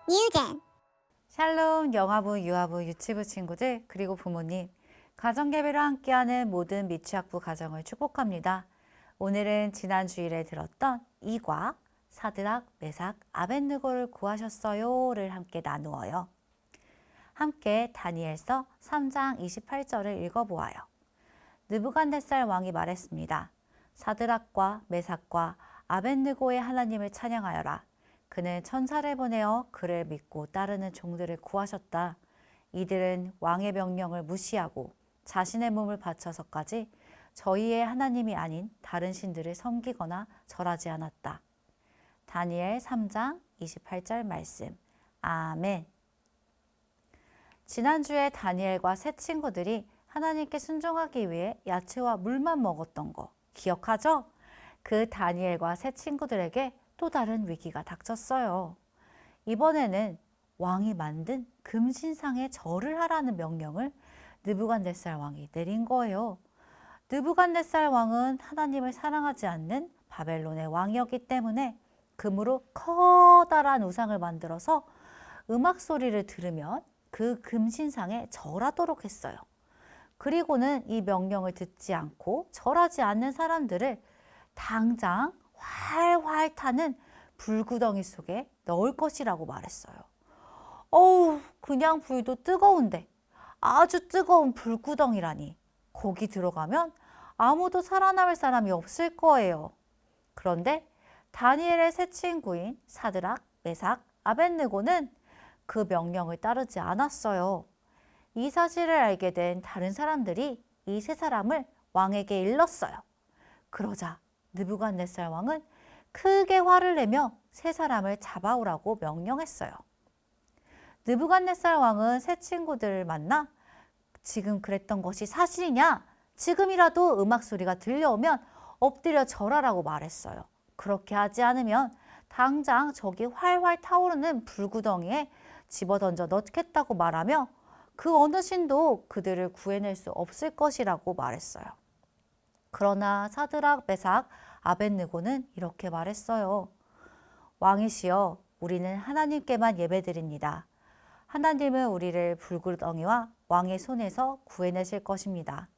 뉴젠. 샬롬 영아부, 유아부, 유치부 친구들 그리고 부모님, 가정예배로 함께하는 모든 미취학부 가정을 축복합니다. 오늘은 지난 주일에 들었던 이과 사드락, 메삭, 아벳느고를 구하셨어요를 함께 나누어요. 함께 다니엘서 3장 28절을 읽어보아요. 느부갓네살 왕이 말했습니다. 사드락과 메삭과 아벳느고의 하나님을 찬양하여라. 그는 천사를 보내어 그를 믿고 따르는 종들을 구하셨다. 이들은 왕의 명령을 무시하고 자신의 몸을 바쳐서까지 저희의 하나님이 아닌 다른 신들을 섬기거나 절하지 않았다. 다니엘 3장 28절 말씀. 아멘. 지난주에 다니엘과 세 친구들이 하나님께 순종하기 위해 야채와 물만 먹었던 거 기억하죠? 그 다니엘과 세 친구들에게 또 다른 위기가 닥쳤어요. 이번에는 왕이 만든 금신상에 절을 하라는 명령을 느부갓네살 왕이 내린 거예요. 느부갓네살 왕은 하나님을 사랑하지 않는 바벨론의 왕이었기 때문에 금으로 커다란 우상을 만들어서 음악 소리를 들으면 그 금신상에 절하도록 했어요. 그리고는 이 명령을 듣지 않고 절하지 않는 사람들을 당장 활활 타는 불구덩이 속에 넣을 것이라고 말했어요. 어우, 그냥 불도 뜨거운데 아주 뜨거운 불구덩이라니. 거기 들어가면 아무도 살아남을 사람이 없을 거예요. 그런데 다니엘의 세 친구인 사드락, 메삭, 아벳느고는 그 명령을 따르지 않았어요. 이 사실을 알게 된 다른 사람들이 이 세 사람을 왕에게 일렀어요. 그러자 느부갓네살 왕은 크게 화를 내며 세 사람을 잡아오라고 명령했어요. 느부갓네살 왕은 세 친구들을 만나 지금 그랬던 것이 사실이냐? 지금이라도 음악 소리가 들려오면 엎드려 절하라고 말했어요. 그렇게 하지 않으면 당장 저기 활활 타오르는 불구덩이에 집어던져 넣겠다고 말하며 그 어느 신도 그들을 구해낼 수 없을 것이라고 말했어요. 그러나 사드락, 메삭, 아벳느고는 이렇게 말했어요. 왕이시여, 우리는 하나님께만 예배드립니다. 하나님은 우리를 불구덩이와 왕의 손에서 구해내실 것입니다.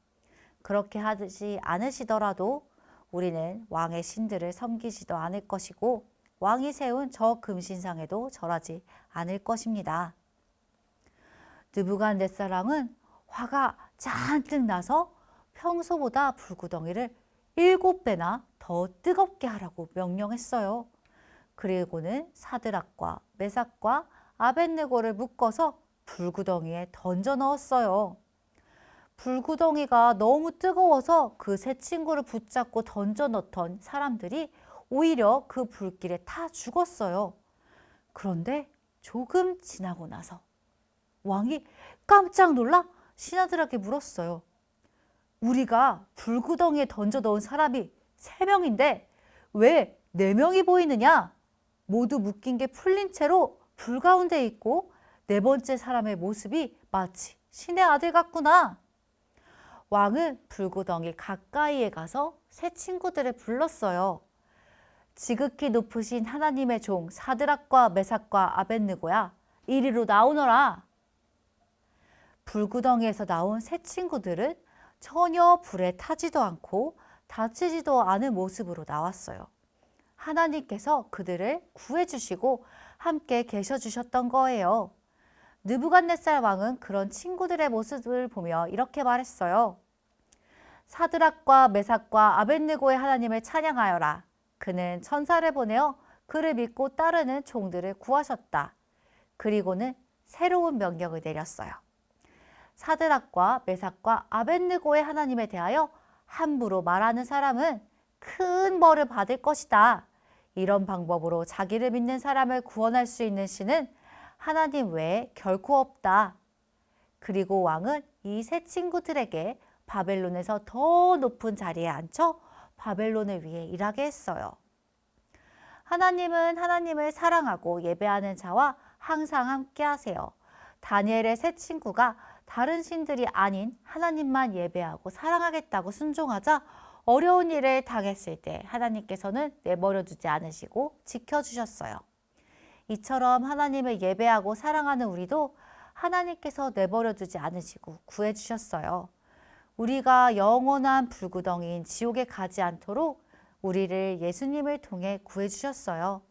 그렇게 하지 않으시더라도 우리는 왕의 신들을 섬기지도 않을 것이고 왕이 세운 저 금신상에도 절하지 않을 것입니다. 느부갓네살 왕은 화가 잔뜩 나서 평소보다 불구덩이를 7배나 더 뜨겁게 하라고 명령했어요. 그리고는 사드락과 메삭과 아벳느고를 묶어서 불구덩이에 던져 넣었어요. 불구덩이가 너무 뜨거워서 그 세 친구를 붙잡고 던져 넣던 사람들이 오히려 그 불길에 타 죽었어요. 그런데 조금 지나고 나서 왕이 깜짝 놀라 신하들에게 물었어요. 우리가 불구덩이에 던져 넣은 사람이 3명인데 왜 4명이 보이느냐? 모두 묶인 게 풀린 채로 불 가운데 있고 4번째 사람의 모습이 마치 신의 아들 같구나. 왕은 불구덩이 가까이에 가서 세 친구들을 불렀어요. 지극히 높으신 하나님의 종 사드락과 메삭과 아벳느고야, 이리로 나오너라. 불구덩이에서 나온 세 친구들은 전혀 불에 타지도 않고 다치지도 않은 모습으로 나왔어요. 하나님께서 그들을 구해주시고 함께 계셔주셨던 거예요. 느부갓네살 왕은 그런 친구들의 모습을 보며 이렇게 말했어요. 사드락과 메삭과 아벳느고의 하나님을 찬양하여라. 그는 천사를 보내어 그를 믿고 따르는 종들을 구하셨다. 그리고는 새로운 명령을 내렸어요. 사드락과 메삭과 아벳느고의 하나님에 대하여 함부로 말하는 사람은 큰 벌을 받을 것이다. 이런 방법으로 자기를 믿는 사람을 구원할 수 있는 신은 하나님 외에 결코 없다. 그리고 왕은 이 세 친구들에게 바벨론에서 더 높은 자리에 앉혀 바벨론을 위해 일하게 했어요. 하나님은 하나님을 사랑하고 예배하는 자와 항상 함께 하세요. 다니엘의 세 친구가 다른 신들이 아닌 하나님만 예배하고 사랑하겠다고 순종하자 어려운 일을 당했을 때 하나님께서는 내버려 두지 않으시고 지켜주셨어요. 이처럼 하나님을 예배하고 사랑하는 우리도 하나님께서 내버려 두지 않으시고 구해주셨어요. 우리가 영원한 불구덩이인 지옥에 가지 않도록 우리를 예수님을 통해 구해주셨어요.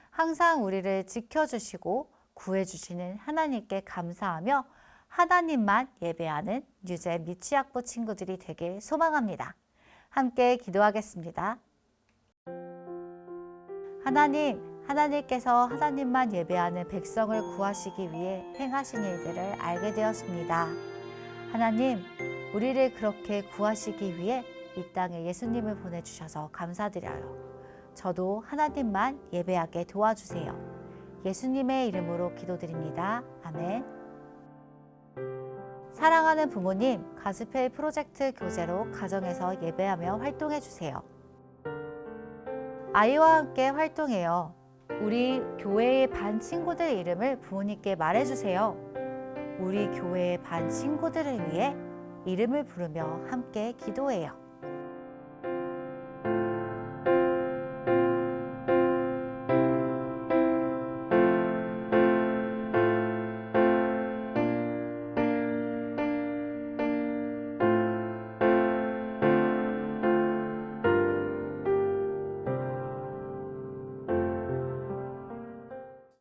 항상 우리를 지켜주시고 구해주시는 하나님께 감사하며 하나님만 예배하는 뉴제 미취학부 친구들이 되길 소망합니다. 함께 기도하겠습니다. 하나님께서 하나님만 예배하는 백성을 구하시기 위해 행하신 일들을 알게 되었습니다. 하나님, 우리를 그렇게 구하시기 위해 이 땅에 예수님을 보내주셔서 감사드려요. 저도 하나님만 예배하게 도와주세요. 예수님의 이름으로 기도드립니다. 아멘. 사랑하는 부모님, 가스펠 프로젝트 교재로 가정에서 예배하며 활동해 주세요. 아이와 함께 활동해요. 우리 교회의 반 친구들 이름을 부모님께 말해주세요. 우리 교회의 반 친구들을 위해 이름을 부르며 함께 기도해요.